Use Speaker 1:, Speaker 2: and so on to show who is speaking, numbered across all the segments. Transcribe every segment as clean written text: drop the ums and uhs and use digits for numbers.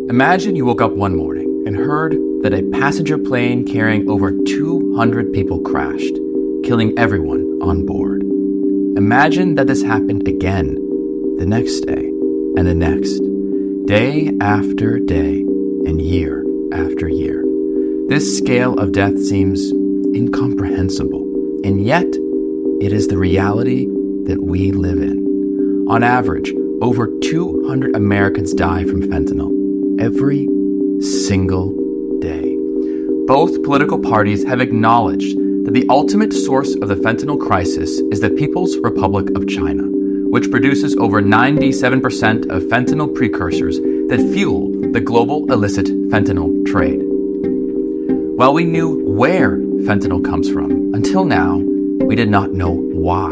Speaker 1: Imagine you woke up one morning and heard that a passenger plane carrying over 200 people crashed, killing everyone on board. Imagine that this happened again the next day and the next, day after day and year after year. This scale of death seems incomprehensible, and yet it is the reality that we live in. On average, over 200 Americans die from fentanyl every single day. Both political parties have acknowledged that the ultimate source of the fentanyl crisis is the People's Republic of China, which produces over 97% of fentanyl precursors that fuel the global illicit fentanyl trade. While we knew where fentanyl comes from, until now, we did not know why.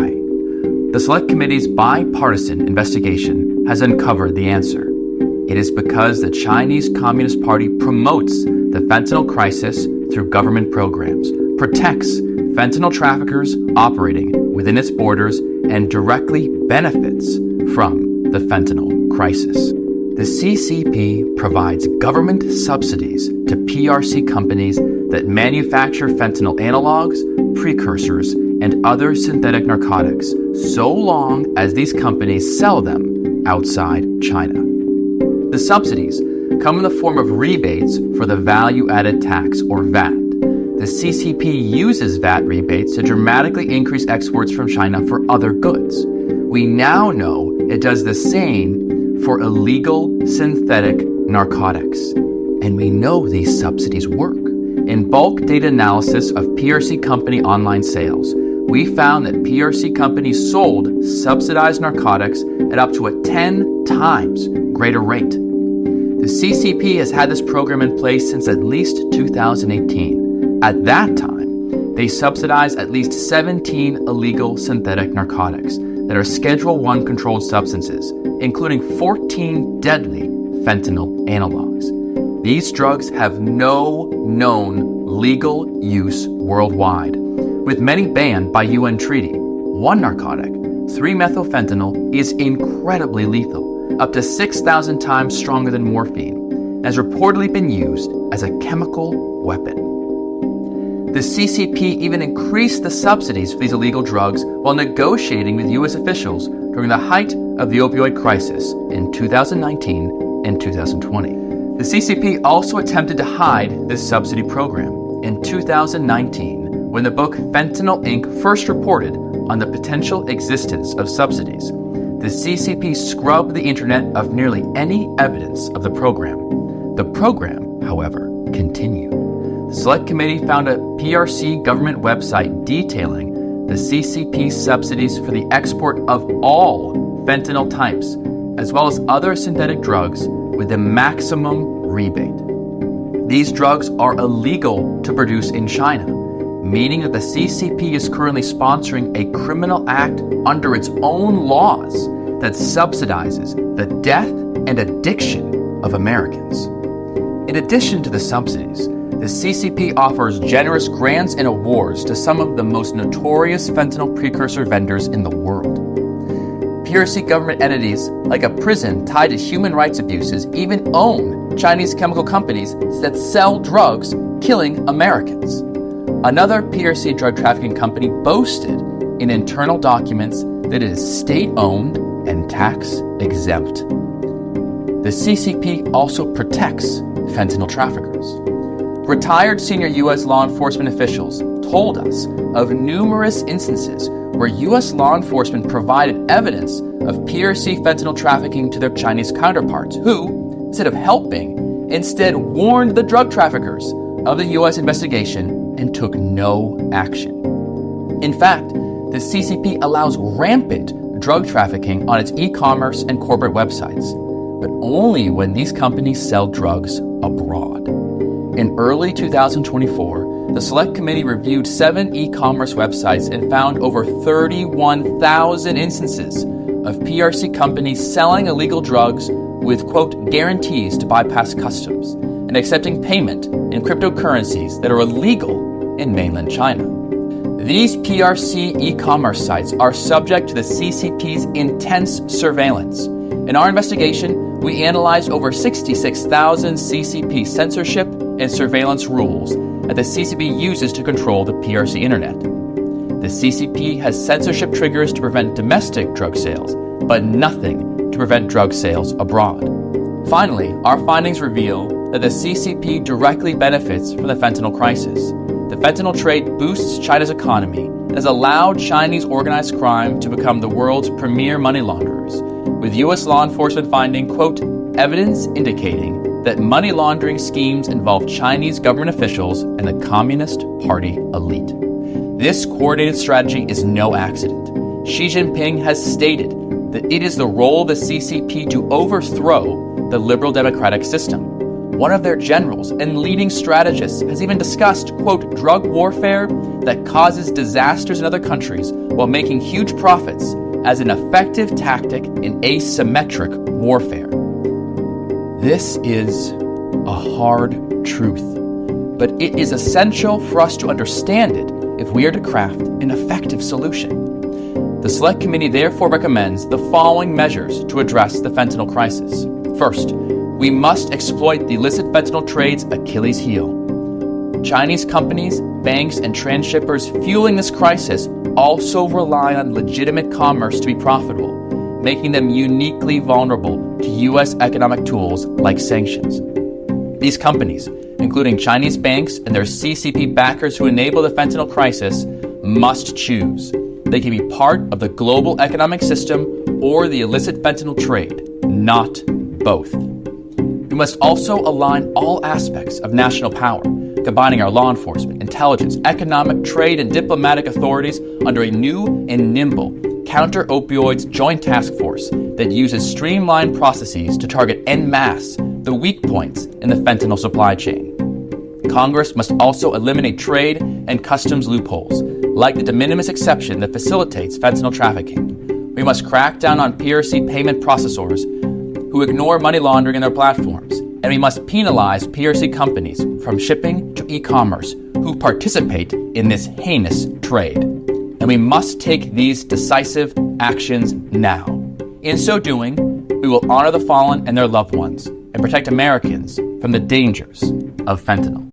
Speaker 1: The Select Committee's bipartisan investigation has uncovered the answer. It is because the Chinese Communist Party promotes the fentanyl crisis through government programs, protects fentanyl traffickers operating within its borders, and directly benefits from the fentanyl crisis. The CCP provides government subsidies to PRC companies that manufacture fentanyl analogs, precursors, and other synthetic narcotics, so long as these companies sell them outside China. The subsidies come in the form of rebates for the value-added tax, or VAT. The CCP uses VAT rebates to dramatically increase exports from China for other goods. We now know it does the same for illegal synthetic narcotics. And we know these subsidies work. In bulk data analysis of PRC company online sales, we found that PRC companies sold subsidized narcotics at up to a 10 times greater rate. The CCP has had this program in place since at least 2018. At that time, they subsidized at least 17 illegal synthetic narcotics that are Schedule I controlled substances, including 14 deadly fentanyl analogs. These drugs have no known legal use worldwide, with many banned by UN treaty. One narcotic, 3-methylfentanyl, is incredibly lethal, up to 6,000 times stronger than morphine, and has reportedly been used as a chemical weapon. The CCP even increased the subsidies for these illegal drugs while negotiating with U.S. officials during the height of the opioid crisis in 2019 and 2020. The CCP also attempted to hide this subsidy program. In 2019, when the book Fentanyl Inc. first reported on the potential existence of subsidies, the CCP scrubbed the internet of nearly any evidence of the program. The program, however, continued. The Select Committee found a PRC government website detailing the CCP's subsidies for the export of all fentanyl types, as well as other synthetic drugs with the maximum rebate. These drugs are illegal to produce in China, meaning that the CCP is currently sponsoring a criminal act under its own laws that subsidizes the death and addiction of Americans. In addition to the subsidies, the CCP offers generous grants and awards to some of the most notorious fentanyl precursor vendors in the world. PRC government entities, like a prison tied to human rights abuses, even own Chinese chemical companies that sell drugs killing Americans. Another PRC drug trafficking company boasted in internal documents that it is state-owned and tax-exempt. The CCP also protects fentanyl traffickers. Retired senior U.S. law enforcement officials told us of numerous instances where U.S. law enforcement provided evidence of PRC fentanyl trafficking to their Chinese counterparts who, instead of helping, instead warned the drug traffickers of the U.S. investigation and took no action. In fact, the CCP allows rampant drug trafficking on its e-commerce and corporate websites, but only when these companies sell drugs abroad. In early 2024, the Select Committee reviewed 7 e-commerce websites and found over 31,000 instances of PRC companies selling illegal drugs with, quote, guarantees to bypass customs and accepting payment in cryptocurrencies that are illegal in mainland China. These PRC e-commerce sites are subject to the CCP's intense surveillance. In our investigation, we analyzed over 66,000 CCP censorship and surveillance rules that the CCP uses to control the PRC internet. The CCP has censorship triggers to prevent domestic drug sales, but nothing to prevent drug sales abroad. Finally, our findings reveal that the CCP directly benefits from the fentanyl crisis. The fentanyl trade boosts China's economy and has allowed Chinese organized crime to become the world's premier money launderers, with U.S. law enforcement finding, quote, evidence indicating that money laundering schemes involve Chinese government officials and the Communist Party elite. This coordinated strategy is no accident. Xi Jinping has stated that it is the role of the CCP to overthrow the liberal democratic system. One of their generals and leading strategists has even discussed, quote, drug warfare that causes disasters in other countries while making huge profits as an effective tactic in asymmetric warfare. This is a hard truth, but it is essential for us to understand it if we are to craft an effective solution. The Select Committee therefore recommends the following measures to address the fentanyl crisis. First, we must exploit the illicit fentanyl trade's Achilles heel. Chinese companies, banks, and transshippers fueling this crisis also rely on legitimate commerce to be profitable, making them uniquely vulnerable to U.S. economic tools like sanctions. These companies, including Chinese banks and their CCP backers who enable the fentanyl crisis, must choose. They can be part of the global economic system or the illicit fentanyl trade, not both. We must also align all aspects of national power, combining our law enforcement, intelligence, economic, trade, and diplomatic authorities under a new and nimble counter-opioids joint task force that uses streamlined processes to target en masse the weak points in the fentanyl supply chain. Congress must also eliminate trade and customs loopholes, like the de minimis exception that facilitates fentanyl trafficking. We must crack down on PRC payment processors who ignore money laundering in their platforms, and we must penalize PRC companies from shipping to e-commerce who participate in this heinous trade. And we must take these decisive actions now. In so doing, we will honor the fallen and their loved ones and protect Americans from the dangers of fentanyl.